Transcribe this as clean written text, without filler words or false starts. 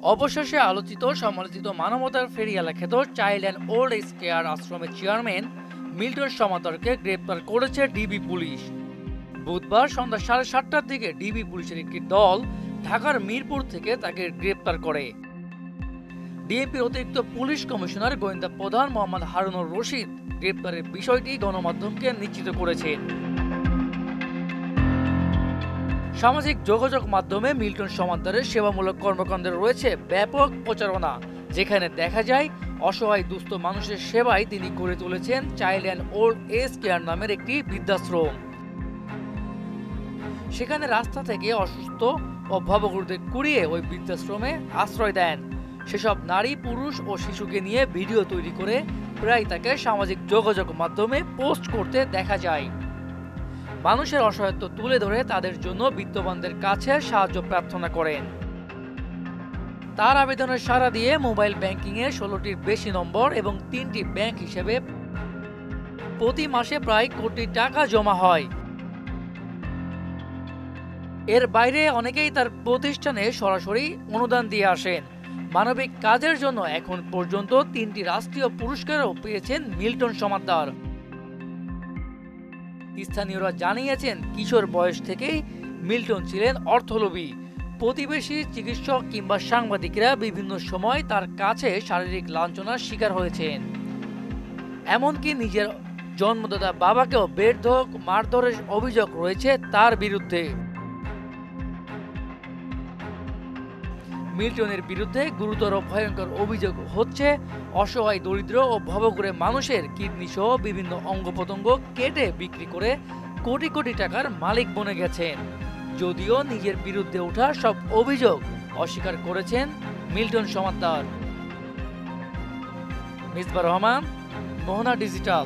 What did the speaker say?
অবশেষে আলোচিত সমালোচিত মানবতার ফেরিয়ালা খ্যাত child and old age care আশ্রমের চেয়ারম্যান মিল্টন সমাদরকে গ্রেপ্তার করেছে ডিবি পুলিশ। বুধবার সন্ধ্যা 7:30টার দিকে ডিবি পুলিশের একটি দল ঢাকার মিরপুর থেকে তাকে গ্রেপ্তার করে। ডিএমপির অতিরিক্ত পুলিশ কমিশনার গোয়েন্দা প্রধান মোহাম্মদ হারুনুর রশিদ গ্রেপ্তারের বিষয়টি গণমাধ্যমকে নিশ্চিত করেছেন। সামাজিক যোগাযোগ মাধ্যমে মিল্টন সমাদরের সেবামূলক কর্মকাণ্ডে রয়েছে ব্যাপক প্রচারণা, যেখানে দেখা যায় অসহায় দুস্থ মানুষের সেবায় তিনি গড়ে তুলেছেন child and old age care নামের একটি বৃদ্ধাশ্রম। সেখানে রাস্তা থেকে অসুস্থ ও ভবঘুরদের কুড়িয়ে ওই বৃদ্ধাশ্রমে আশ্রয় দেন। সেসব নারী, পুরুষ ও শিশুকে নিয়ে ভিডিও তৈরি করে প্রায় তাকে সামাজিক যোগাযোগ মাধ্যমে পোস্ট করতে দেখা যায়। মানুষের অসহায়ত্ব তুলে ধরে তাদের জন্য বিত্তবানদের কাছে সাহায্য প্রার্থনা করেন। তার আবেদনের সাড়া দিয়ে মোবাইল ব্যাংকিংয়ে 16টির বেশি নম্বর এবং 3টি ব্যাংক হিসেবে প্রতি মাসে প্রায় কোটি টাকা জমা হয়। এর বাইরে অনেকেই তার প্রতিষ্ঠানে সরাসরি অনুদান দিয়ে আসেন। মানবিক কাজের জন্য এখন পর্যন্ত 3টি রাষ্ট্রীয় পুরস্কারও পেয়েছেন মিল্টন সমাদ্দার। স্থানীয়রা জানিয়েছেন, কিশোর বয়স থেকেই মিল্টন ছিলেন অর্থলোভী। প্রতিবেশী, চিকিৎসক কিংবা সাংবাদিকরা বিভিন্ন সময় তার কাছে শারীরিক লাঞ্ছনার শিকার হয়েছেন। এমনকি নিজের জন্মদাতা বাবাকেও বেধড়ক মারধরের অভিযোগ রয়েছে তার বিরুদ্ধে। মিল্টনের বিরুদ্ধে গুরুতর ভয়ঙ্কর অভিযোগ হচ্ছে অসহায়, দরিদ্র ও ভবঘুরে মানুষের কিডনি সহ বিভিন্ন অঙ্গ প্রত্যঙ্গ কেটে বিক্রি করে কোটি কোটি টাকার মালিক বনে গেছেন। যদিও নিজের বিরুদ্ধে ওঠা সব অভিযোগ অস্বীকার করেছেন মিল্টন সমাদ্দার। মিসবাহ রহমান, মোহনা ডিজিটাল।